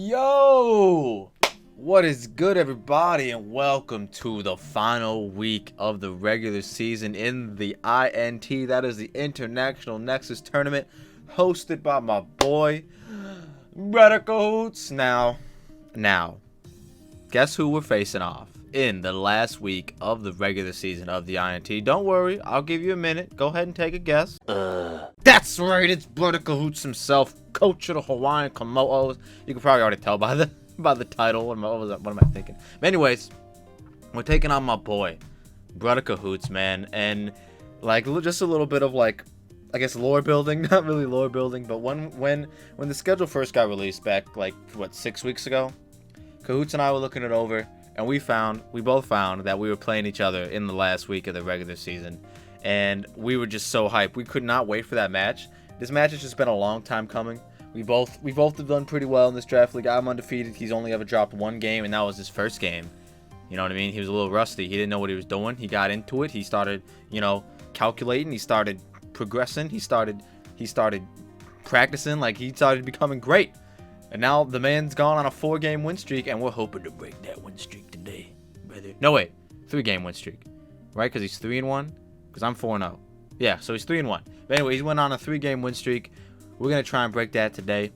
Yo! What is good, everybody, and welcome to the final week of the regular season in the INT. That is the International Nexus Tournament, hosted by my boy, Braddah Kahuutz. Now, guess who we're facing off in the last week of the regular season of the INT? Don't worry, I'll give you a minute. Go ahead and take a guess. That's right, it's Braddah Kahuutz himself, coach of the Hawaiin Kommo'os. You can probably already tell by the title. What am I thinking? But anyways, we're taking on my boy, Braddah Kahuutz, man. And like just a little bit of like, I guess, lore building. Not really lore building, but when the schedule first got released back like 6 weeks ago, Kahuutz and I were looking it over, and we both found that we were playing each other in the last week of the regular season, and we were just so hyped. We could not wait for that match. This match has just been a long time coming. We both have done pretty well in this draft league. I'm undefeated. He's only ever dropped one game, and that was his first game. You know what I mean? He was a little rusty. He didn't know what he was doing. He got into it. He started, calculating. He started progressing. He started practicing. Like, he started becoming great. And now the man's gone on a 4-game win streak, and we're hoping to break that win streak today, brother. No, wait. 3-game win streak. Right? Because he's 3-1? Because I'm 4-0. Yeah, so he's 3-1. But anyway, he went on a 3-game win streak. We're going to try and break that today.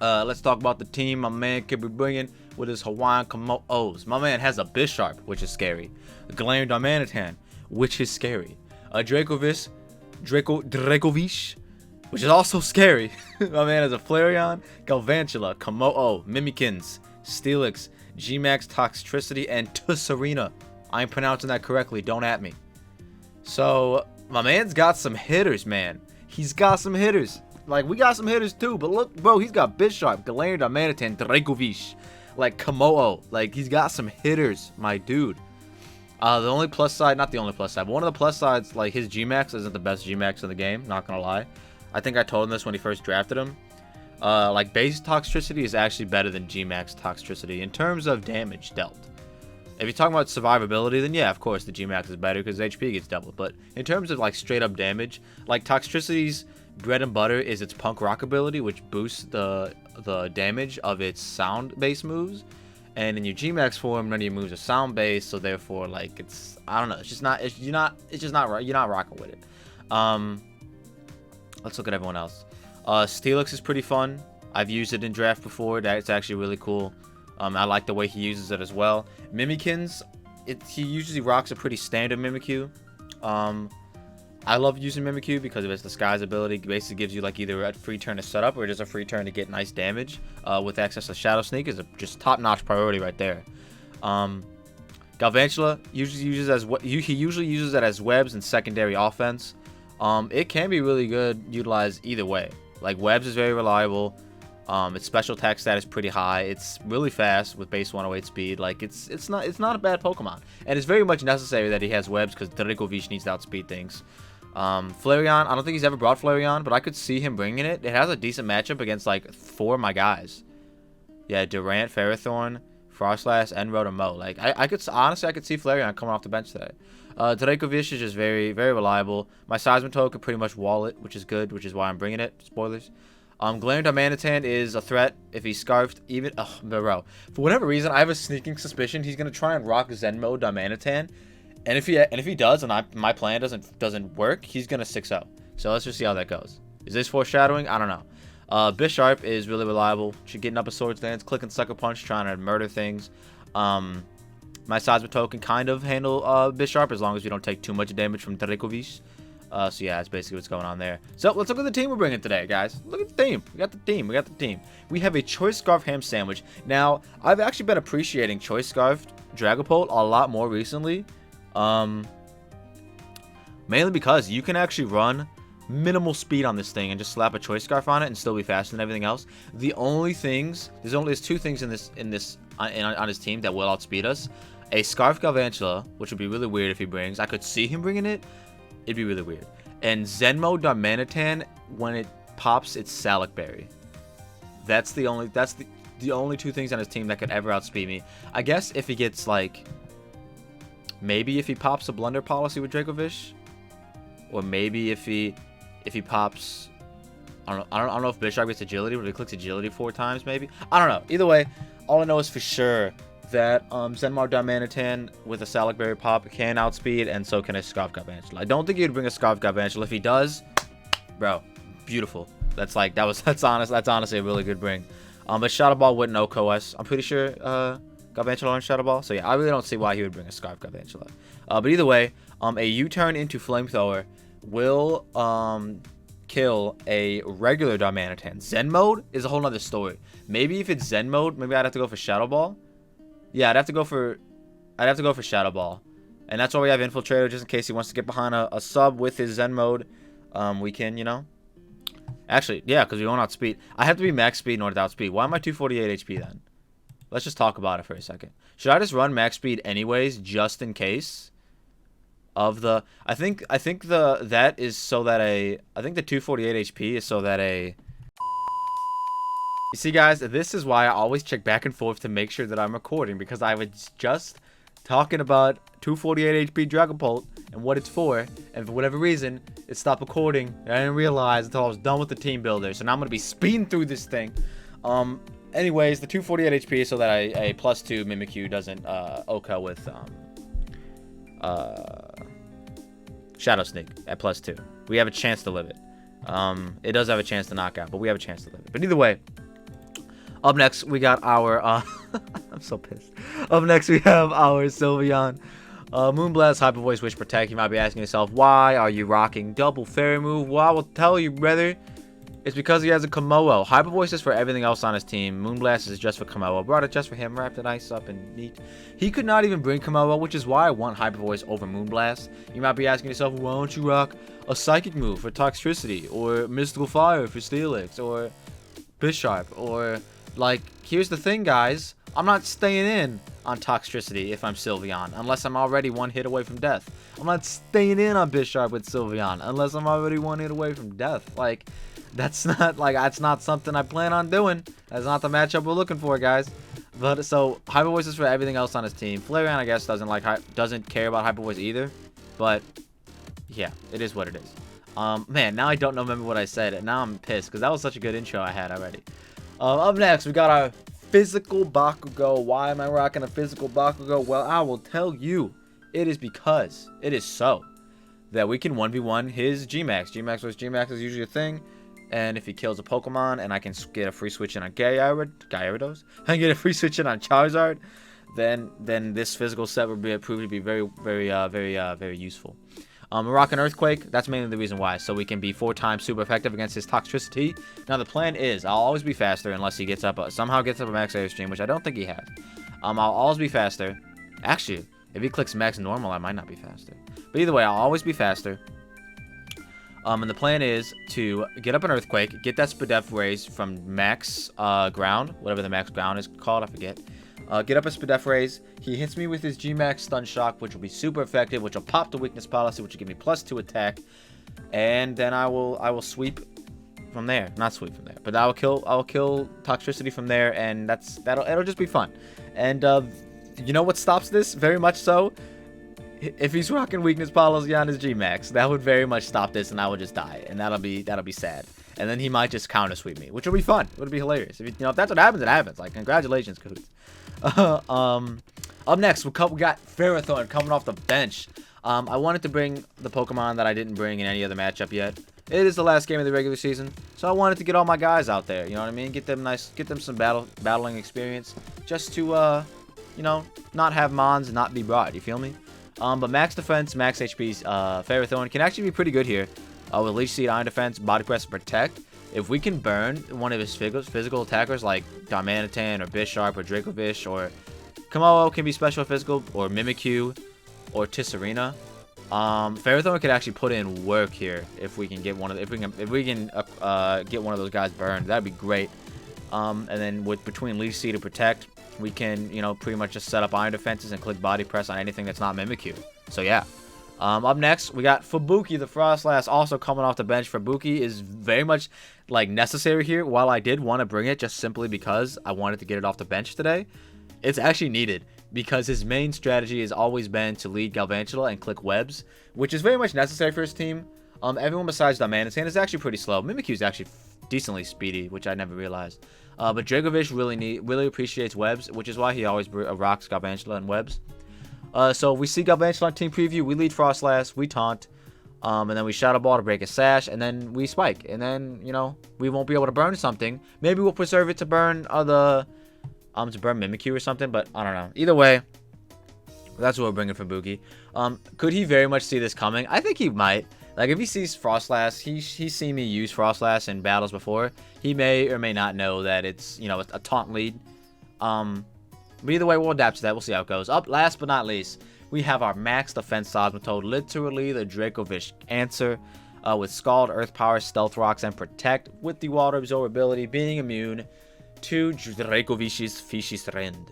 Let's talk about the team my man could be bringing with his Hawaiin Kommo'os. My man has a Bisharp, which is scary. A Gigantamaxing, which is scary. A Dracovish, which is also scary. My man has a Flareon, Galvantula, Kommo'o, Mimikins, Steelix, Gmax Toxtricity, and Tusarina. I'm pronouncing that correctly. Don't at me. So, my man's got some hitters, man. He's got some hitters. Like, we got some hitters too, but look, bro, he's got Bisharp, Gigantamaxing, Dracovish, like Kommo'o. Like, he's got some hitters, my dude. The only plus side, not the only plus side, but one of the plus sides, like, his Gmax isn't the best Gmax in the game, not gonna lie. I think I told him this when he first drafted him. Like, base Toxtricity is actually better than Gmax Toxtricity in terms of damage dealt. If you're talking about survivability, then yeah, of course the Gmax is better because HP gets doubled. But in terms of like straight up damage, like Toxtricity's bread and butter is its punk rock ability, which boosts the damage of its sound based moves. And in your Gmax form, none of your moves are sound based, so therefore, like, it's, I don't know, it's just not right. You're not rocking with it. Let's look at everyone else. Steelix is pretty fun. I've used it in draft before. That's actually really cool. I like the way he uses it as well. Mimikins, he usually rocks a pretty standard Mimikyu. I love using Mimikyu because of its Disguise ability. It basically gives you like either a free turn to set up or just a free turn to get nice damage. With access to Shadow Sneak is a just top-notch priority right there. Galvantula he usually uses it as webs and secondary offense. It can be really good utilized either way. Like, webs is very reliable. Its special attack stat is pretty high. It's really fast with base 108 speed. Like, it's not a bad Pokemon, and it's very much necessary that he has webs because Dracovish needs to outspeed things. Flareon, I don't think he's ever brought Flareon, but I could see him bringing it. It has a decent matchup against like 4 of my guys. Yeah, Durant, Ferrothorn, Frostlass, and Rotomo. Like, I could see Flareon coming off the bench today. Dracovish is just very, very reliable. My Seismitoad could pretty much wall it, which is good, which is why I'm bringing it. Spoilers. Gigantamaxing is a threat if he's scarfed. Bro, for whatever reason, I have a sneaking suspicion he's gonna try and rock Zen mode Gigantamaxing, and if he does, and my plan doesn't work, he's gonna 6-0. So let's just see how that goes. Is this foreshadowing? I don't know. Bisharp is really reliable. Should getting up a Swords Dance, clicking Sucker Punch, trying to murder things. My Seismitoad can kind of handle Bisharp as long as we don't take too much damage from Dracovish. So yeah, that's basically what's going on there. So let's look at the team we're bringing today, guys. Look at the team. We got the team. We have a Choice Scarf Ham Sandwich. Now, I've actually been appreciating Choice Scarf Dragapult a lot more recently. Mainly because you can actually run minimal speed on this thing and just slap a Choice Scarf on it and still be faster than everything else. There's 2 things on his team that will outspeed us. A Scarf Galvantula, which would be really weird if he brings. I could see him bringing it. It'd be really weird. And Zenmo Darmanitan, when it pops, it's Salic Berry. That's the only 2 things on his team that could ever outspeed me. I guess if he gets like, maybe if he pops a Blunder Policy with Dracovish, or maybe if he pops, I I don't know if Bisharp gets agility, but he clicks agility 4 times maybe. I don't know. Either way, all I know is for sure that Zenmar Darmanitan with a Salac Berry Pop can outspeed, and so can a Scarf Garvantula. I don't think he'd bring a Scarf Garvantula. If he does, bro, beautiful. That's honestly a really good bring. But Shadow Ball wouldn't OHKO. I'm pretty sure Garvantula learned Shadow Ball. So yeah, I really don't see why he would bring a Scarf Garvantula. But either way, a U-turn into Flamethrower will kill a regular Darmanitan. Zen mode is a whole nother story. Maybe if it's Zen mode, maybe I'd have to go for Shadow Ball. Yeah, I'd have to go for Shadow Ball. And that's why we have Infiltrator, just in case he wants to get behind a sub with his Zen mode. We can, you know. Actually, yeah, because we won't outspeed. I have to be max speed in order to outspeed. Why am I 248 HP then? Let's just talk about it for a second. Should I just run max speed anyways, just in case? Of the, I think that is so that I think the 248 HP is so that you see, guys, this is why I always check back and forth to make sure that I'm recording, because I was just talking about 248 HP Dragapult and what it's for, and for whatever reason, it stopped recording, and I didn't realize until I was done with the team builder, so now I'm going to be speeding through this thing. Anyways, the 248 HP is so that a +2 Mimikyu doesn't OHKO with Shadow Sneak at +2. We have a chance to live it. It does have a chance to knock out, but we have a chance to live it. But either way, up next, we got our, I'm so pissed. Up next, we have our Sylveon. Moonblast, Hyper Voice, Wish Protect. You might be asking yourself, why are you rocking double fairy move? Well, I will tell you, brother. It's because he has a Kommo'o. Hyper Voice is for everything else on his team. Moonblast is just for Kommo'o. Brought it just for him, wrapped it nice up and neat. He could not even bring Kommo'o, which is why I want Hyper Voice over Moonblast. You might be asking yourself, why don't you rock a Psychic move for Toxtricity, or Mystical Fire for Steelix, or Bisharp, or, like, here's the thing, guys. I'm not staying in on Toxtricity if I'm Sylveon, unless I'm already 1 hit away from death. I'm not staying in on Bisharp with Sylveon, unless I'm already 1 hit away from death. Like, that's not something I plan on doing. That's not the matchup we're looking for, guys. But so Hyper Voice is for everything else on his team. Flareon, I guess, doesn't care about Hyper Voice either. But yeah, it is what it is. Man, now I don't remember what I said, and now I'm pissed because that was such a good intro I had already. Up next, we got our Physical Bakugo. Why am I rocking a Physical Bakugo? Well, I will tell you. It is because it is so that we can 1v1 his Gmax. Gmax versus Gmax is usually a thing. And if he kills a Pokemon and I can get a free switch in on Gyarados, and get a free switch in on Charizard, then this physical set would be proved to be very useful. Rock and Earthquake, that's mainly the reason why, so we can be 4 times super effective against his Toxtricity. Now the plan is I'll always be faster unless he somehow gets up a max airstream, which I don't think he has. I'll always be faster. Actually, if he clicks max normal, I might not be faster. But either way, I'll always be faster. And the plan is to get up an Earthquake, get that Spadef Raise from max ground, whatever the max ground is called, I forget. Get up a Spadef Raise. He hits me with his Gmax Stun Shock, which will be super effective, which will pop the Weakness Policy, which will give me +2 attack. And then I will sweep from there. Not sweep from there, but I will kill Toxtricity from there, and it'll just be fun. And you know what stops this? Very much so. If he's rocking Weakness Policy on his Gmax, that would very much stop this, and I would just die, and that'll be sad. And then he might just counter sweep me, which will be fun. It would be hilarious. If that's what happens, it happens. Like, congratulations, Kahootz. Up next, we got Ferrothorn coming off the bench. I wanted to bring the Pokemon that I didn't bring in any other matchup yet. It is the last game of the regular season, so I wanted to get all my guys out there. You know what I mean? Get them some battling experience, just to not have Mons and not be broad. You feel me? But max defense, max HP's Ferrothorn can actually be pretty good here. With Leech Seed, Iron Defense, Body Press, and Protect. If we can burn one of his physical attackers like Darmanitan or Bisharp or Dracovish, or Kommo'o can be special physical, or Mimikyu or Tisserina. Ferrothorn could actually put in work here if we can get one of get one of those guys burned. That'd be great. And then between Leech Seed and Protect, we can pretty much just set up Iron Defenses and click Body Press on anything that's not Mimikyu. So yeah. Up next, we got Fubuki, the Frostlass, also coming off the bench. Fubuki is very much necessary here. While I did want to bring it just simply because I wanted to get it off the bench today, it's actually needed because his main strategy has always been to lead Galvantula and click webs, which is very much necessary for his team. Everyone besides Darmanitan is actually pretty slow. Mimikyu's actually decently speedy, which I never realized. But Dracovish really appreciates webs, which is why he always rocks Galvantula and webs. So we see Galvantula on team preview. We lead Frostlass. We taunt. And then we Shadow Ball to break a sash. And then we spike. And then, you know, we won't be able to burn something. Maybe we'll preserve it to burn to burn Mimikyu or something. But I don't know. Either way, that's what we're bringing for Buki. Could he very much see this coming? I think he might. Like, if he sees Frostlass, he's seen me use Frostlass in battles before. He may or may not know that it's, you know, a taunt lead. But either way, we'll adapt to that. We'll see how it goes. Up, last but not least, we have our max defense Osmotode. Literally the Dracovish answer. With Scald, Earth Power, Stealth Rocks, and Protect. With the Water Absorbability, being immune to Dracovish's Fishy's Rend.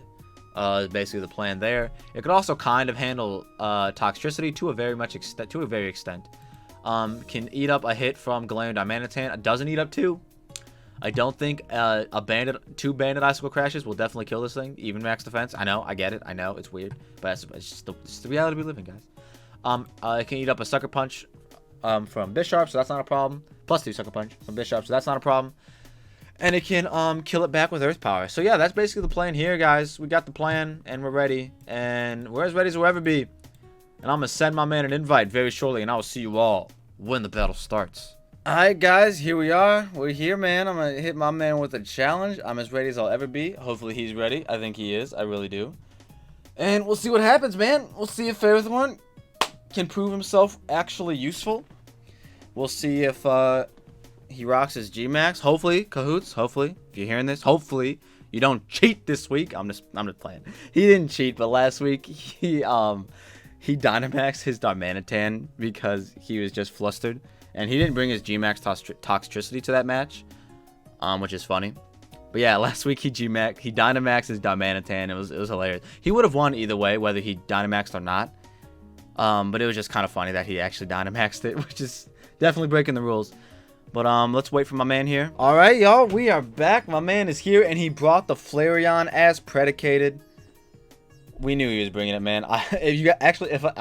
Is basically the plan there. It could also kind of handle Toxtricity to a very extent. Can eat up a hit from Galarian Diamanitan. It doesn't eat up 2. I don't think 2 Bandit Icicle Crashes will definitely kill this thing. Even max defense. I know, I get it. I know, it's weird. But it's just the reality we live in, guys. It can eat up a Sucker Punch from Bisharp, so that's not a problem. +2 Sucker Punch from Bisharp, so that's not a problem. And it can kill it back with Earth Power. So yeah, that's basically the plan here, guys. We got the plan, and we're ready. And we're as ready as we'll ever be. And I'm going to send my man an invite very shortly, and I will see you all when the battle starts. Alright, guys, here we are. We're here, man. I'm going to hit my man with a challenge. I'm as ready as I'll ever be. Hopefully he's ready. I think he is. I really do. And we'll see what happens, man. We'll see if Ferrothorn can prove himself actually useful. We'll see if he rocks his G-Max. Hopefully, Kahuutz, hopefully, if you're hearing this, hopefully you don't cheat this week. I'm just playing. He didn't cheat, but last week he Dynamaxed his Darmanitan because he was just flustered. And he didn't bring his G-Max Toxtricity to that match, which is funny. But yeah, last week he Dynamaxed his Darmanitan. It was hilarious. He would have won either way, whether he Dynamaxed or not. But it was just kind of funny that he actually Dynamaxed it, which is definitely breaking the rules. But let's wait for my man here. All right, y'all, we are back. My man is here, and he brought the Flareon as predicated. We knew he was bringing it, man. I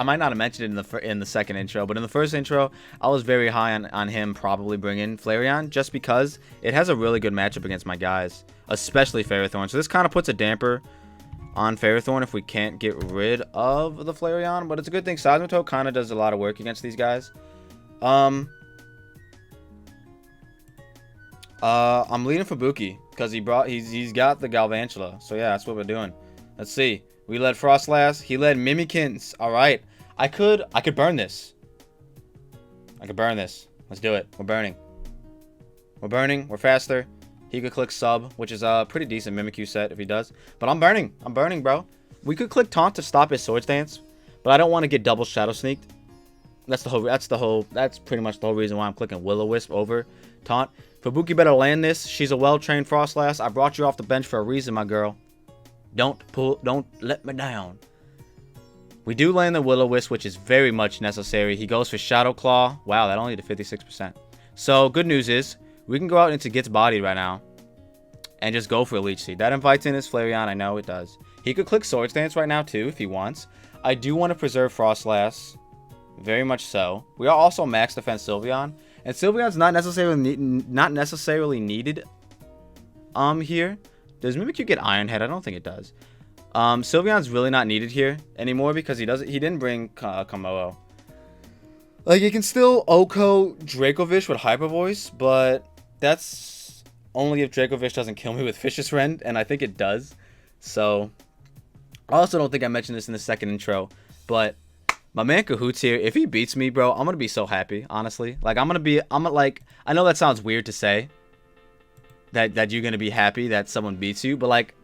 might not have mentioned it in the second intro, but in the first intro, I was very high on him probably bringing Flareon, just because it has a really good matchup against my guys, especially Ferrothorn. So this kind of puts a damper on Ferrothorn if we can't get rid of the Flareon, but it's a good thing. Seismitoad kind of does a lot of work against these guys. I'm leading for Buki because he's got the Galvantula. So yeah, that's what we're doing. Let's see. We led Frostlass. He led Mimikins. All right. I could burn this. I could burn this. Let's do it. We're burning. We're burning. We're faster. He could click sub, which is a pretty decent Mimikyu set if he does. But I'm burning. I'm burning, bro. We could click taunt to stop his Swords Dance, but I don't want to get double Shadow Sneaked. That's pretty much the whole reason why I'm clicking Will-O-Wisp over taunt. Fubuki better land this. She's a well-trained Frostlass. I brought you off the bench for a reason, my girl. Don't let me down. We do land the Will-O-Wisp, which is very much necessary. He goes for Shadow Claw. Wow, that only did 56%. So, good news is, we can go out into Gets Bodied right now and just go for a Leech Seed. That invites in his Flareon. I know it does. He could click Swords Dance right now, too, if he wants. I do want to preserve Frostlass. Very much so. We are also max defense Sylveon. And Sylveon's not necessarily needed here. Does Mimikyu get Iron Head? I don't think it does. Sylveon's really not needed here anymore because he didn't bring Kommo'os. Like, you can still Oko Dracovish with Hyper Voice, but that's only if Dracovish doesn't kill me with Fishious Rend, and I think it does. So, I also don't think I mentioned this in the second intro, but my man Kahuutz here, if he beats me, bro, I'm gonna be so happy, honestly. Like, I know that sounds weird to say, that you're gonna be happy that someone beats you, but like,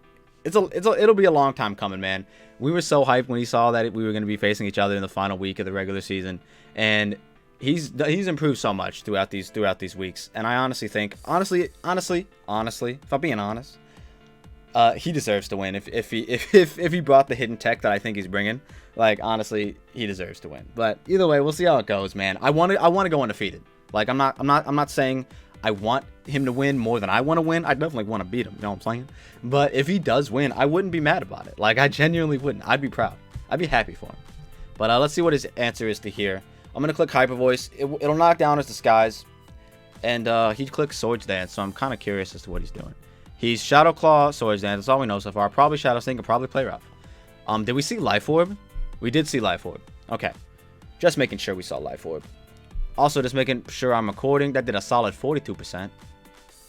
it'll be a long time coming, man. We were so hyped when he saw that we were gonna be facing each other in the final week of the regular season, and he's improved so much throughout these weeks. And I honestly think, honestly, if I'm being honest, he deserves to win. If he brought the hidden tech that I think he's bringing, like, honestly, he deserves to win. But either way, we'll see how it goes, man. I want to go undefeated. Like, I'm not saying I want him to win more than I want to win. I definitely want to beat him, you know what I'm saying? But if he does win, I wouldn't be mad about it. Like, I genuinely wouldn't. I'd be proud. I'd be happy for him. But let's see what his answer is to here. I'm going to click Hyper Voice. It'll knock down his Disguise. And he clicks Swords Dance, so I'm kind of curious as to what he's doing. He's Shadow Claw, Swords Dance. That's all we know so far. Probably Shadow Sting, and probably Play Rough. Did we see Life Orb? We did see Life Orb. Okay. Just making sure we saw Life Orb. Also, just making sure I'm recording. That did a solid 42%.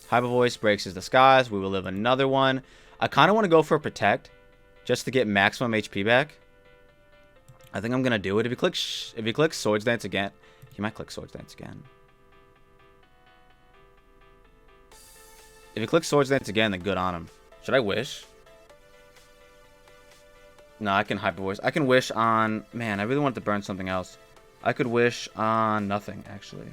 Hyper Voice breaks his disguise. We will live another one. I kind of want to go for Protect, just to get maximum HP back. I think I'm gonna do it. If he clicks Swords Dance again, he might click Swords Dance again. If he clicks Swords Dance again, then good on him. Should I wish? No, I can Hyper Voice. I can wish on... Man, I really want to burn something else. I could wish on nothing, actually.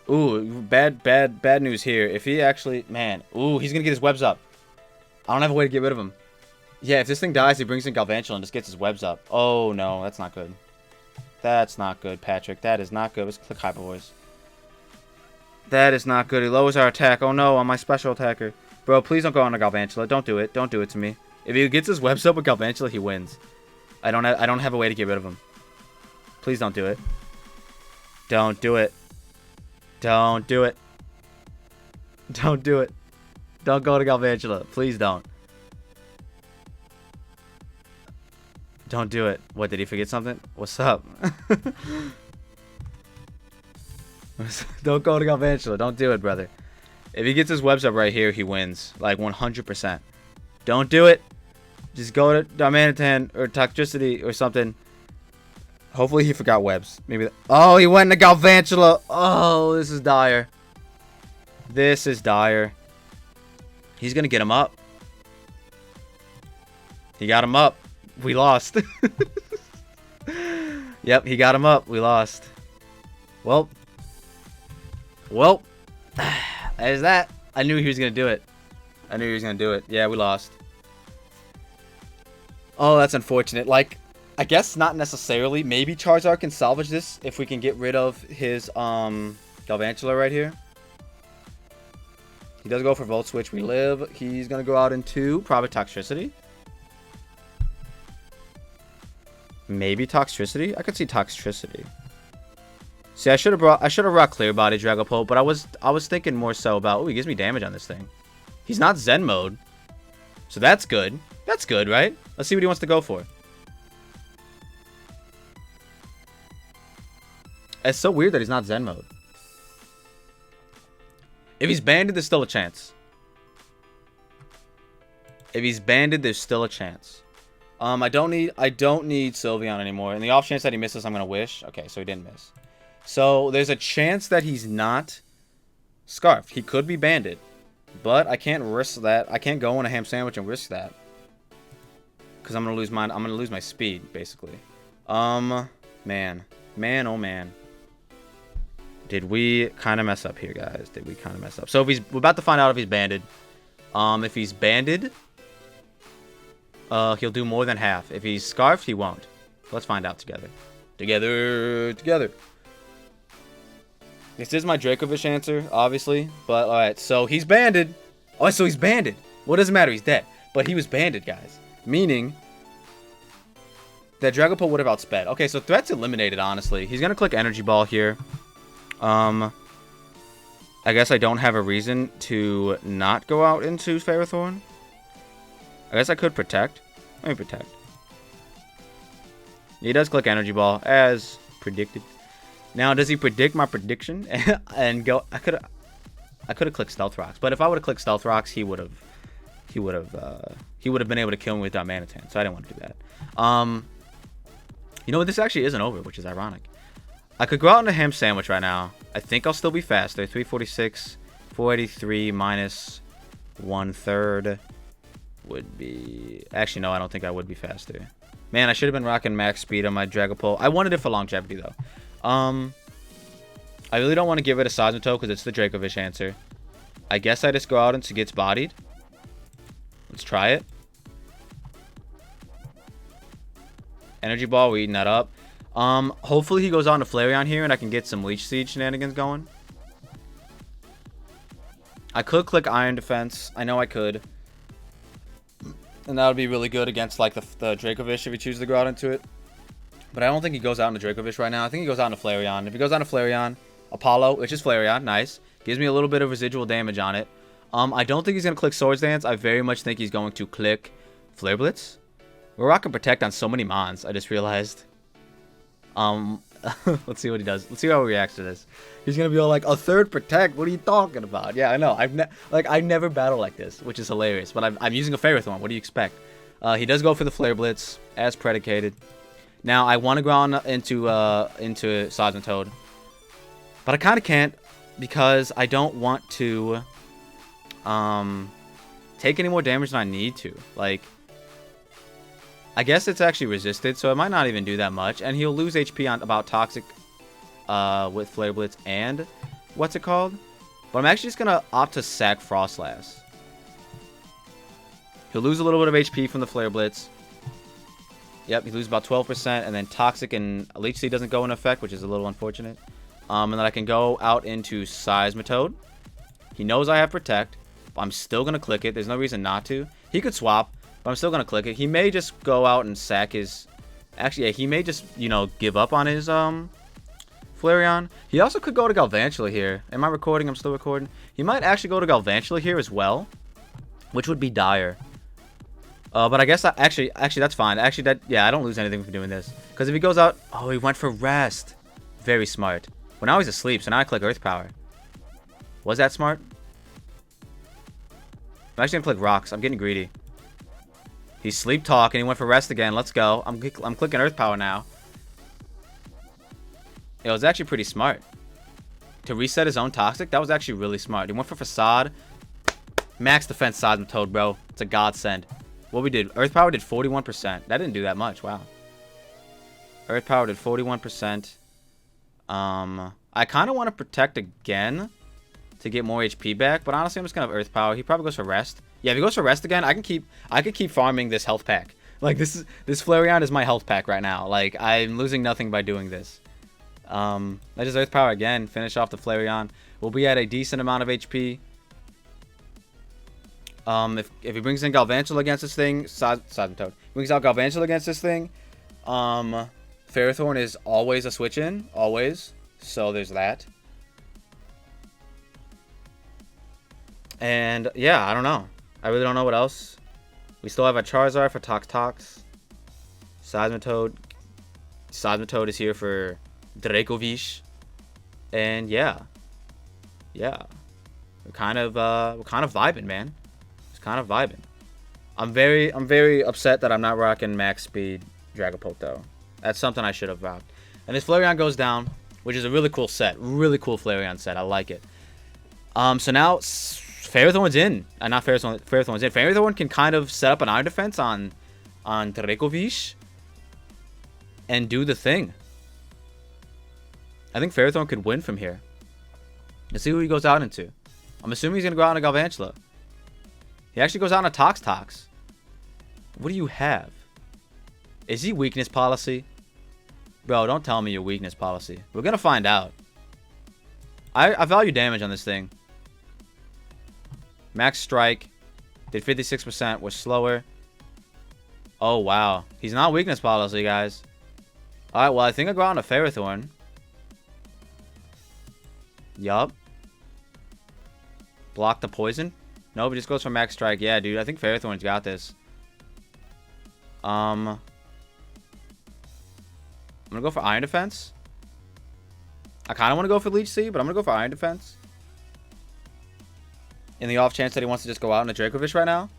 Ooh, bad news here. If he actually... Man, ooh, he's going to get his webs up. I don't have a way to get rid of him. Yeah, if this thing dies, he brings in Galvantula and just gets his webs up. Oh, no, that's not good. That's not good, Patrick. That is not good. Let's click Hyper Voice. That is not good. He lowers our attack. Oh, no, on my special attacker. Bro, please don't go on a Galvantula. Don't do it. Don't do it to me. If he gets his webs up with Galvantula, he wins. I don't have a way to get rid of him. Please don't do it. Don't do it. Don't do it. Don't do it. Don't go to Galvantula. Please don't. Don't do it. What, did he forget something? What's up? Don't go to Galvantula. Don't do it, brother. If he gets his webs up right here, he wins. Like 100%. Don't do it. Just go to Darmanitan or Toxicity or something. Hopefully he forgot webs. Maybe. Oh, he went into Galvantula. Oh, this is dire. This is dire. He's going to get him up. He got him up. We lost. Yep, he got him up. We lost. Well, there's that. I knew he was going to do it. I knew he was going to do it. Yeah, we lost. Oh, that's unfortunate. Like, I guess not necessarily. Maybe Charizard can salvage this if we can get rid of his Galvantula right here. He does go for Volt Switch. We live. He's going to go out into probably Toxicity. Maybe Toxicity. I could see Toxicity. See, I should have brought Clear Body Dragapult, but I was thinking more so about, oh, he gives me damage on this thing. He's not Zen mode. So that's good. That's good, right? Let's see what he wants to go for. It's so weird that he's not Zen mode. If he's banded, there's still a chance. If he's banded, there's still a chance. I don't need Sylveon anymore. In the off chance that he misses, I'm gonna wish. Okay, so he didn't miss. So there's a chance that he's not Scarfed. He could be banded, but I can't risk that. I can't go on a ham sandwich and risk that because I'm gonna lose mine. I'm gonna lose my speed basically. Man, oh man. Did we kind of mess up here, guys? Did we kind of mess up? So we're about to find out if he's banded. If he's banded, he'll do more than half. If he's Scarfed, he won't. Let's find out together. Together. This is my Dracovish answer, obviously. But, alright, so he's banded. Oh, so he's banded. Well, it doesn't matter. He's dead. But he was banded, guys. Meaning that Dragapult would have outsped. Okay, so threat's eliminated, honestly. He's going to click Energy Ball here. I guess I don't have a reason to not go out into Ferrothorn. I guess I could Protect. Let me Protect. He does click Energy Ball, as predicted. Now, does he predict my prediction and go? I could have clicked Stealth Rocks, but if I would have clicked Stealth Rocks, he would have been able to kill me with Darmanitan. So I didn't want to do that. You know what? This actually isn't over, which is ironic. I could go out into Ham Sandwich right now. I think I'll still be faster. 346, 483 minus 1/3 would be. Actually, no, I don't think I would be faster. Man, I should have been rocking max speed on my Dragapult. I wanted it for longevity, though. I really don't want to give it a Seismitoad because it's the Dracovish answer. I guess I just go out into Gets Bodied. Let's try it. Energy Ball, we're eating that up. Hopefully he goes on to Flareon here and I can get some Leech Seed shenanigans going. I could click Iron Defense. I know I could. And that would be really good against like the Dracovish if he chooses to go out into it. But I don't think he goes out into Dracovish right now. I think he goes out into Flareon. If he goes out into Flareon, Apollo, which is Flareon. Nice. Gives me a little bit of residual damage on it. I don't think he's going to click Swords Dance. I very much think he's going to click Flare Blitz. We're rocking Protect on so many Mons, I just realized. Let's see what he does. Let's see how he reacts to this. He's going to be all like, a third Protect? What are you talking about? Yeah, I know. I never battle like this, which is hilarious. But I'm using a Ferrothorn. What do you expect? He does go for the Flare Blitz, as predicated. Now, I want to ground into Seismitoad. But I kind of can't, because I don't want to take any more damage than I need to. Like, I guess it's actually resisted, so it might not even do that much. And he'll lose HP on about Toxic with Flare Blitz and what's it called? But I'm actually just going to opt to sack Frostlass. He'll lose a little bit of HP from the Flare Blitz. Yep, he loses about 12%, and then Toxic and Leech Seed doesn't go into effect, which is a little unfortunate. And then I can go out into Seismitoad. He knows I have Protect, but I'm still going to click it. There's no reason not to. He could swap, but I'm still going to click it. He may just go out and sack his... Actually, yeah, he may just, you know, give up on his Flareon. He also could go to Galvantula here. Am I recording? I'm still recording. He might actually go to Galvantula here as well, which would be dire. But I guess actually that's fine. Actually, yeah, I don't lose anything from doing this. Because if he goes out... Oh, he went for Rest. Very smart. Well, now he's asleep, so now I click Earth Power. Was that smart? I'm actually going to click Rocks. I'm getting greedy. He's Sleep Talk, and he went for Rest again. Let's go. I'm clicking Earth Power now. It was actually pretty smart. To reset his own Toxic, that was actually really smart. He went for Facade. Max Defense Seismitoad, bro. It's a godsend. What we did, Earth Power did 41%. That didn't do that much. Wow. Earth Power did 41%. I kind of want to Protect again to get more HP back, but honestly, I'm just gonna have Earth Power. He probably goes for Rest. Yeah, if he goes for Rest again, I could keep farming this health pack. Like this Flareon is my health pack right now. Like I'm losing nothing by doing this. Let's just Earth Power again. Finish off the Flareon. We'll be at a decent amount of HP. If he brings in Galvantula against this thing, Seismitoad brings out Galvantula against this thing, Ferrothorn is always a switch in, always. So there's that. And yeah, I don't know. I really don't know what else. We still have a Charizard for Tox. Seismitoad is here for Dracovish. And yeah. We're kind of vibing, man. Kind of vibing. I'm very upset that I'm not rocking max speed Dragapult though. That's something I should have rocked. And this Flareon goes down, which is a really cool set. Really cool Flareon set. I like it. So now Ferrothorn's in. Not Ferrothorn's in. Ferrothorn can kind of set up an Iron Defense on Dracovish and do the thing. I think Ferrothorn could win from here. Let's see who he goes out into. I'm assuming he's gonna go out into Galvantula. He actually goes out on a Tox. What do you have? Is he Weakness Policy? Bro, don't tell me your Weakness Policy. We're going to find out. I value damage on this thing. Max Strike. Did 56%. Was slower. Oh, wow. He's not Weakness Policy, guys. Alright, well, I think I'll go out on a Ferrothorn. Yup. Block the poison. Nope, he just goes for Max Strike. Yeah, dude, I think Ferrothorn's got this. I'm gonna go for Iron Defense. I kind of want to go for Leech Seed, but I'm gonna go for Iron Defense. In the off chance that he wants to just go out in a Dracovish right now.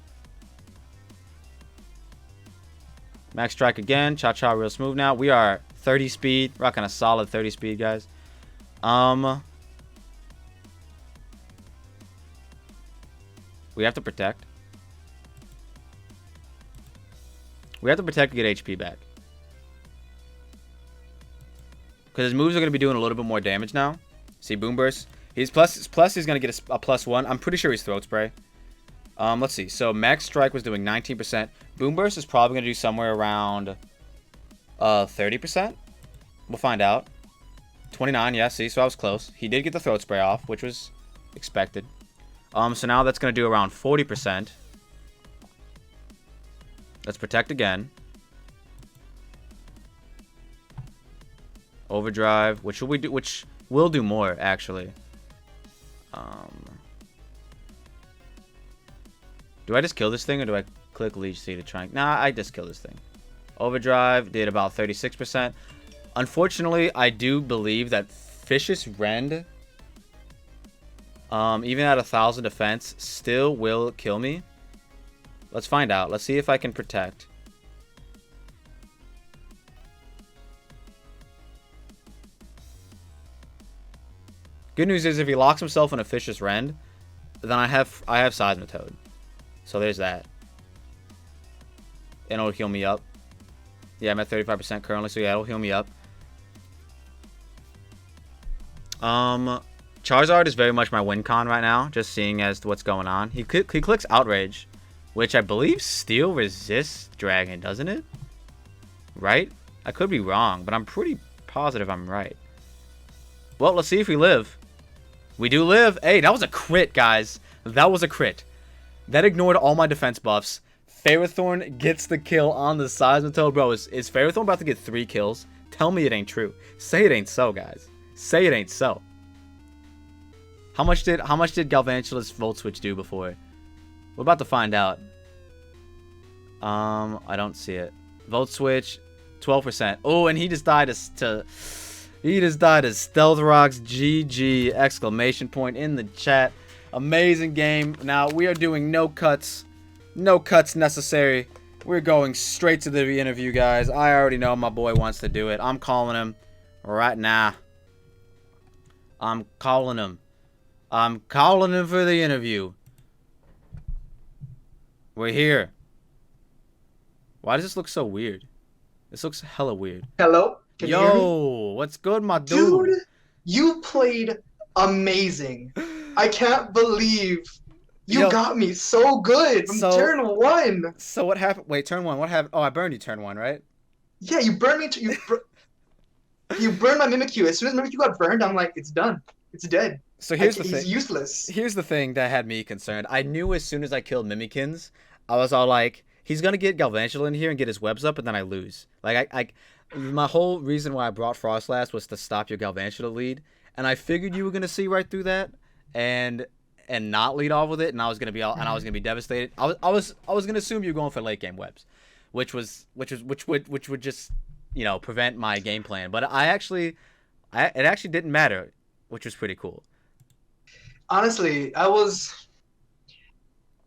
Max Strike again. Cha-Cha real smooth now. We are 30 speed. Rocking a solid 30 speed, guys. We have to Protect. We have to Protect to get HP back. Because his moves are going to be doing a little bit more damage now. See, Boom Burst. He's plus he's going to get a +1. I'm pretty sure he's Throat Spray. Let's see. So Max Strike was doing 19%. Boom Burst is probably going to do somewhere around 30%. We'll find out. 29, yeah, see, so I was close. He did get the Throat Spray off, which was expected. So now that's going to do around 40%. Let's Protect again. Overdrive, which will do more actually. Do I just kill this thing or do I click Leech Seed to try? Nah, I just kill this thing. Overdrive did about 36%. Unfortunately, I do believe that Vicious Rend, even at 1,000 defense, still will kill me. Let's find out. Let's see if I can protect. Good news is if he locks himself in a Vicious Rend, then I have Seismitoad. So there's that. And it'll heal me up. Yeah, I'm at 35% currently, so yeah, it'll heal me up. Charizard is very much my win con right now, just seeing as to what's going on. He clicks Outrage, which I believe Steel resists Dragon, doesn't it? Right? I could be wrong, but I'm pretty positive I'm right. Well, let's see if we live. We do live. Hey, that was a crit, guys. That was a crit. That ignored all my defense buffs. Ferrothorn gets the kill on the Seismitoad. Bro, is Ferrothorn about to get 3 kills? Tell me it ain't true. Say it ain't so, guys. Say it ain't so. How much did Galvantula's Volt Switch do before? We're about to find out. I don't see it. Volt Switch, 12%. Oh, and he just died to Stealth Rocks. GG! Exclamation point in the chat. Amazing game. Now we are doing no cuts. No cuts necessary. We're going straight to the interview, guys. I already know my boy wants to do it. I'm calling him right now. I'm calling him. I'm calling him for the interview. We're here. Why does this look so weird? This looks hella weird. Hello? Can you hear me? Yo, what's good, my dude? Dude, you played amazing. I can't believe you got me so good from turn 1. So what happened? Wait, turn 1. What happened? Oh, I burned you turn 1, right? Yeah, you burned me. You burned my Mimikyu. As soon as Mimikyu got burned, I'm like, it's done. It's dead. So here's the thing. He's useless. Here's the thing that had me concerned. I knew as soon as I killed Mimikins, I was all like, he's gonna get Galvantula in here and get his webs up, and then I lose. Like my whole reason why I brought Frostlass was to stop your Galvantula lead, and I figured you were gonna see right through that, and not lead off with it, and I was gonna be devastated. I was gonna assume you were going for late game webs, which would just, you know, prevent my game plan. But it actually didn't matter, which was pretty cool. Honestly, I was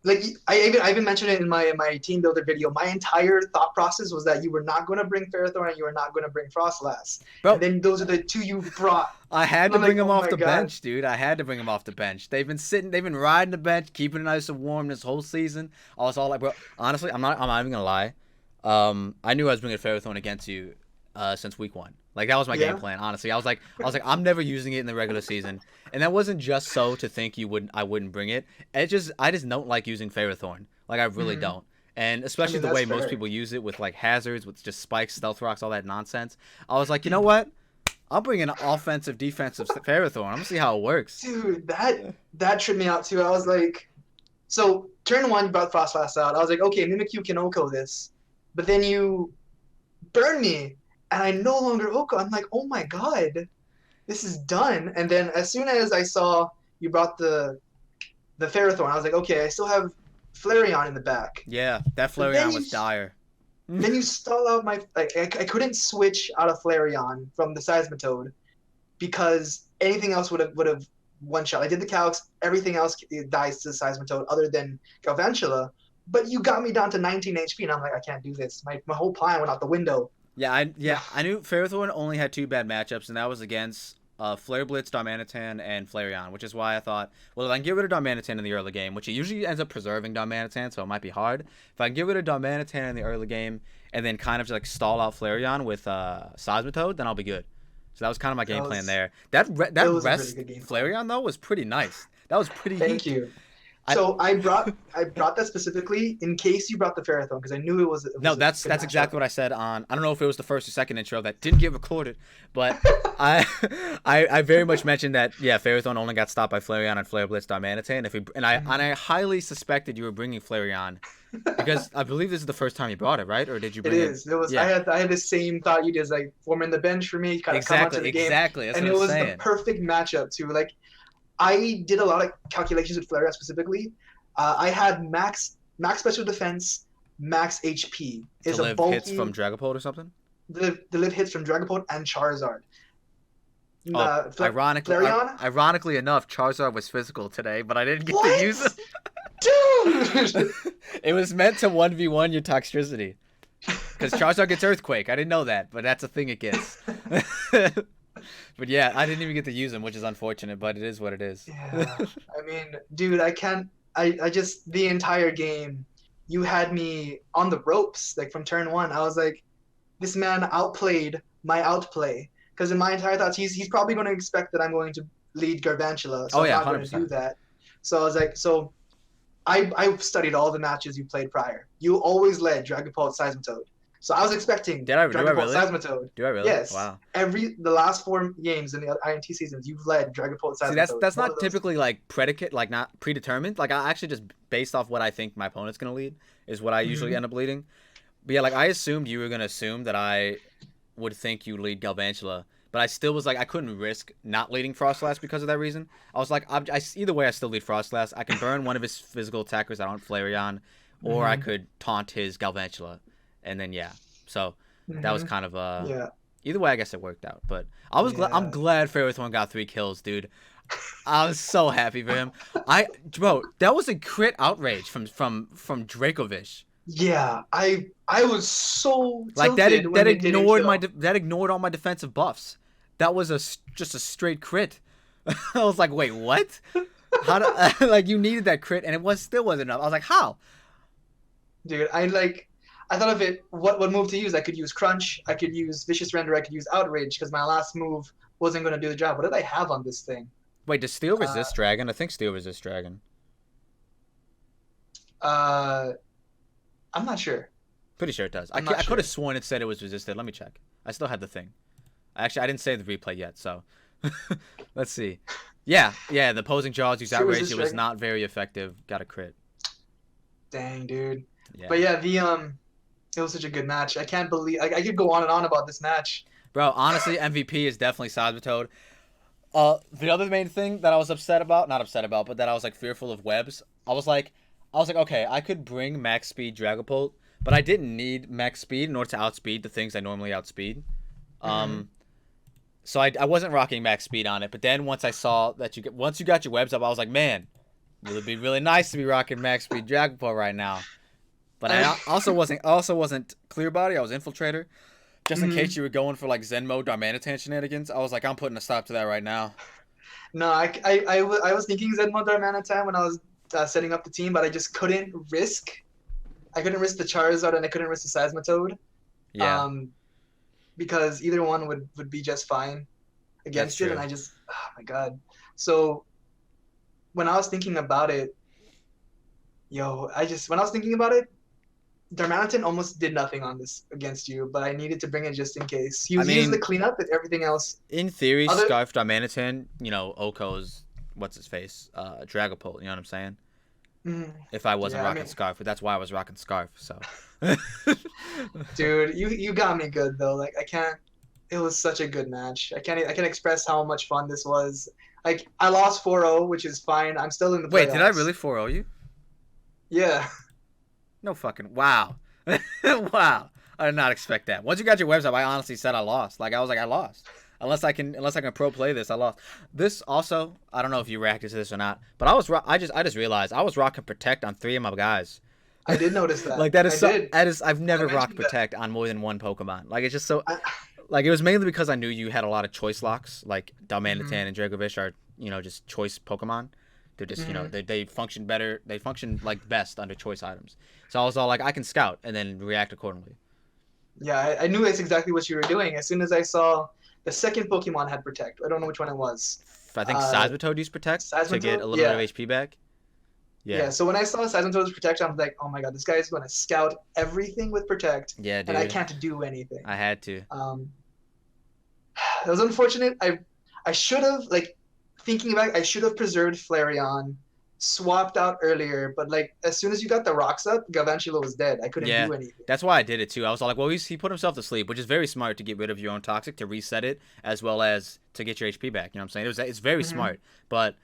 like, I even mentioned it in my team builder video. My entire thought process was that you were not going to bring Ferrothorn and you were not going to bring Frostlass. Bro, and then those are the 2 you brought. I had to bring him off the bench, dude. I had to bring him off the bench. They've been riding the bench, keeping it nice and warm this whole season. I was all like, bro, honestly, I'm not even gonna lie. I knew I was bringing Ferrothorn against you since week 1. Like, that was my game plan, honestly. I was like, I'm never using it in the regular season. And that wasn't just so to think I wouldn't bring it. I just don't like using Ferrothorn. Like, I really don't. And especially the way most people use it with, like, hazards, with just spikes, stealth rocks, all that nonsense. I was like, you know what? I'll bring in an offensive, defensive Ferrothorn. I'm gonna see how it works. Dude, that tripped me out, too. I was like, so, turn 1, you brought Frostlass out. I was like, okay, Mimikyu can OHKO this. But then you burn me. And I no longer OHKO. I'm like, oh my god, this is done. And then as soon as I saw you brought the Ferrothorn, I was like, okay, I still have Flareon in the back. Yeah, that Flareon was dire. Then you stall out my... I couldn't switch out of Flareon from the Seismitoad because anything else would have one-shot. I did the Calx, everything else dies to the Seismitoad other than Galvantula. But you got me down to 19 HP, and I'm like, I can't do this. My whole plan went out the window. Yeah, I knew Ferrothorn only had 2 bad matchups, and that was against Flare Blitz, Darmanitan, and Flareon, which is why I thought, well, if I can get rid of Darmanitan in the early game, which it usually ends up preserving Darmanitan, so it might be hard. If I can get rid of Darmanitan in the early game and then kind of just, like, stall out Flareon with Seismitoad, then I'll be good. So that was kind of my game plan there. That rest really Flareon, though, was pretty nice. That was pretty Thank you. So I brought that specifically in case you brought the Ferrothorn because I knew it was no, that's exactly what I said on. I don't know if it was the first or second intro that didn't get recorded, but I very much mentioned that Ferrothorn only got stopped by Flareon and Flare Blitz Darmanitan. And I highly suspected you were bringing Flareon Because I believe this is the first time you brought it, right? Or did you It bring it? is. It was. Yeah. I had the same thought you did, like forming the bench for me, kind of come onto Exactly. the game, Exactly. That's and what it I'm was the saying. perfect matchup too. Like I did a lot of calculations with Flareon specifically. I had max special defense, max HP. Is To a live bulky hits from Dragapult or something. the live hits from Dragapult and Charizard. Oh, Flareon. ironically enough, Charizard was physical today, but I didn't get What? to use him. Dude! It was meant to 1v1 your Toxtricity. Because Charizard gets Earthquake. I didn't know that, but that's a thing it gets. But yeah, I didn't even get to use him, which is unfortunate, but it is what it is. Yeah. I mean, dude, I can't. I just the entire game, you had me on the ropes. Like from turn one, I was like, this man outplayed my outplay. Because in my entire thoughts, he's probably going to expect that I'm going to lead Garvantula. So Oh, I'm yeah, not going to 100%. do that. So I was like, so I studied all the matches you played prior. You always led Dragapult, Seismitoad. So I was expecting Do I Dragapult, really? Seismitoad. Do I really? Yes. Wow. The last 4 games in the INT seasons, you've led Dragapult, Seismitoad. See, that's One not of those- typically like predicate, like not predetermined. Like I actually just based off what I think my opponent's gonna lead is what I usually end up leading. But yeah, like I assumed you were gonna assume that I would think you lead Galvantula, but I still was like I couldn't risk not leading Frostlass because of that reason. I was like, either way, I still lead Frostlass. I can burn one of his physical attackers out on Flareon, or I could taunt his Galvantula, and then yeah. So that was kind of Yeah. Either way, I guess it worked out. But I was glad. I'm Yeah. glad Ferrothorn got 3 kills, dude. I was so happy for him. Bro, that was a crit outrage from Dracovish. Yeah, I was so Like tilted when that they didn't ignored kill. that ignored all my defensive buffs. That was just a straight crit. I was like, wait, what? How do like you needed that crit and it still wasn't enough. I was like, how? Dude, I thought of it. What move to use? I could use Crunch. I could use Vicious Render. I could use Outrage because my last move wasn't going to do the job. What did I have on this thing? Wait, does Steel resist Dragon? I think Steel resists Dragon. I'm not sure. Pretty sure it does. I I'm not could have sure. sworn it said it was resisted. Let me check. I still had the thing. Actually, I didn't save the replay yet, so let's see. Yeah, the opposing Jaws used Steel Outrage. resist It was Dragon? not very effective. Got a crit. Dang, dude. Yeah. But yeah, it was such a good match. I can't believe I could go on and on about this match. Bro, honestly, MVP is definitely Seismitoad. The other main thing that I was not upset about, but that I was like fearful of webs. I was like, okay, I could bring max speed Dragapult, but I didn't need max speed in order to outspeed the things I normally outspeed. So I wasn't rocking max speed on it. But then once I saw that once you got your webs up, I was like, man, it would be really nice to be rocking max speed Dragapult right now. But I also wasn't clear body. I was infiltrator. Just in case you were going for like Zen mode Darmanitan shenanigans, I was like, I'm putting a stop to that right now. No, I was thinking Zedmon Darmanitan when I was setting up the team, but I just couldn't risk. I couldn't risk the Charizard and I couldn't risk the Seismitoad. Yeah. Because either one would be just fine against That's it, and true. I just, oh my god. So when I was thinking about it, Darmanitan almost did nothing on this against you, but I needed to bring it just in case. He used the cleanup with everything else. In theory, Scarf Darmanitan, Oko's what's his face, Dragapult. You know what I'm saying? If I wasn't rocking Scarf, but that's why I was rocking Scarf. So, dude, you got me good though. Like I can't. It was such a good match. I can't express how much fun this was. Like I lost 4-0, which is fine. I'm still in the playoffs. Wait, did I really 4-0 you? Yeah. No fucking wow. Wow. I did not expect that. Once you got your webs up, I honestly said I lost. Like I was like I lost. Unless I can pro play this, I lost. This also, I don't know if you reacted to this or not, but I just realized I was rocking Protect on 3 of my guys. I did notice that. Like that is I've never rocked Protect on more than one Pokemon. Like it's just so like it was mainly because I knew you had a lot of choice locks, like Darmanitan and Dracovish are, just choice Pokemon. They're just, they function better. They function like best under choice items. So I was all like, I can scout and then react accordingly. Yeah, I knew that's exactly what you were doing. As soon as I saw the second Pokemon had Protect, I don't know which one it was. I think Seismitoad used Protect to get a little bit of HP back. Yeah. So when I saw Seismitoad's Protect, I was like, oh my god, this guy's going to scout everything with Protect. Yeah, dude. And I can't do anything. I had to. That was unfortunate. I should have, thinking back, I should have preserved Flareon swapped out earlier, but like as soon as you got the rocks up, Galvantula was dead. I couldn't Yeah, do anything. that's why I did it too. I was all like, well, he put himself to sleep, which is very smart to get rid of your own toxic, to reset it, as well as to get your HP back. You know what I'm saying? It's very smart. But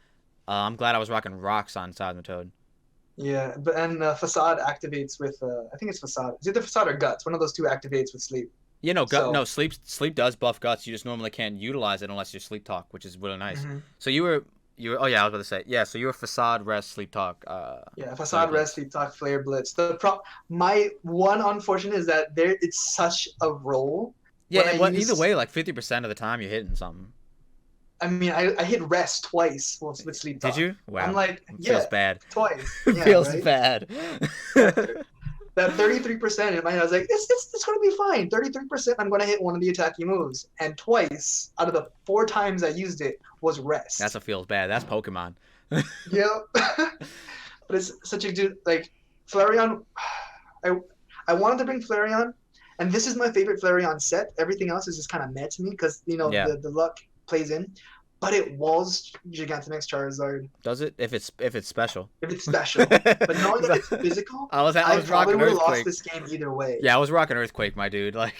I'm glad I was rocking rocks on Seismitoad. Yeah, but and Facade activates with I think it's Facade. It's either Facade or Guts. One of those two activates with Sleep. You know, So- no, sleep does buff guts. You just normally can't utilize it unless you're sleep talk, which is really nice. So you were oh yeah, I was about to say, yeah, so you were facade, rest, sleep talk. Yeah, Facade, Rest, Sleep Talk, Flare Blitz. My one unfortunate is that it's such a roll. Yeah, when I either way, like 50% of the time you're hitting something. I mean, I hit Rest twice with Sleep Talk. Did you? Wow. I'm like, Feels bad. twice. Yeah, Feels right? bad. That 33% in my head, I was like, it's going to be fine. 33%, I'm going to hit one of the attacking moves. And twice out of the 4 times I used it was Rest. That's what feels bad. That's Pokemon. Yep. But it's such a dude. Like, Flareon, I wanted to bring Flareon, and this is my favorite Flareon set. Everything else is just kind of meh to me because, the luck plays in. But it was Gigantamax Charizard. Does it? If it's special. If it's special. But knowing that it's physical, I was probably rocking would have lost Earthquake. this game either way. Yeah, I was rocking Earthquake, my dude. Like,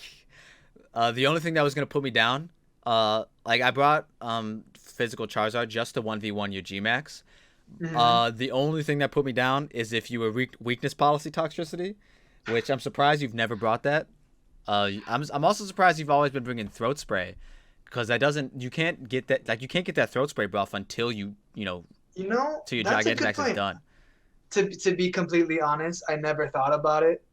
the only thing that was gonna put me down, like I brought physical Charizard just to 1v1 your Gmax. The only thing that put me down is if you were weakness policy toxicity, which I'm surprised you've never brought that. I'm also surprised you've always been bringing throat spray, because you can't get that throat spray buff until till your Gigantamax is done. To be completely honest, I never thought about it.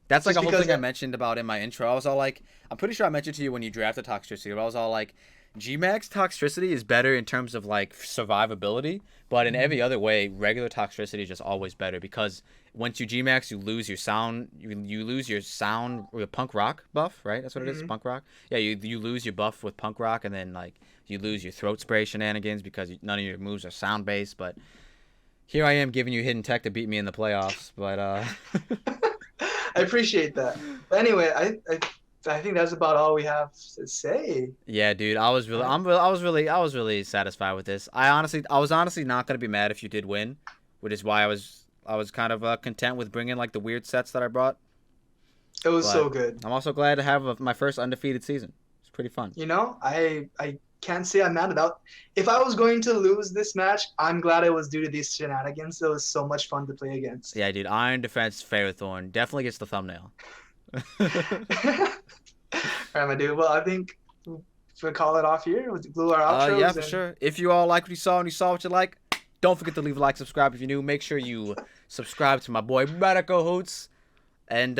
That's like Just a whole because thing I mentioned about in my intro. I was all like, I'm pretty sure I mentioned to you when you drafted Toxtricity, but I was all like, Gmax Toxtricity is better in terms of like survivability, but in every other way, regular Toxtricity is just always better, because once you Gmax, you lose your sound, you lose your sound, or your Punk Rock buff, right? That's what it is, Punk Rock. Yeah, you lose your buff with Punk Rock, and then like you lose your throat spray shenanigans because none of your moves are sound based. But here I am giving you hidden tech to beat me in the playoffs, but I appreciate that. But anyway, I think that's about all we have to say. Yeah, dude, I was really satisfied with this. I was honestly not gonna be mad if you did win, which is why I was kind of content with bringing like the weird sets that I brought. It was so good. I'm also glad to have my first undefeated season. It's pretty fun. I can't say I'm mad about. If I was going to lose this match, I'm glad it was due to these shenanigans. It was so much fun to play against. Yeah, dude, Iron Defense Ferrothorn definitely gets the thumbnail. All right, my dude. Well, I think we'll call it off here. We'll do our outros. Yeah, for sure. If you all like what you saw and you saw what you like, don't forget to leave a like, subscribe if you're new. Make sure you subscribe to my boy Braddah Kahuutz. And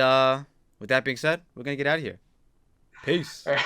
with that being said, we're gonna get out of here. Peace. All right.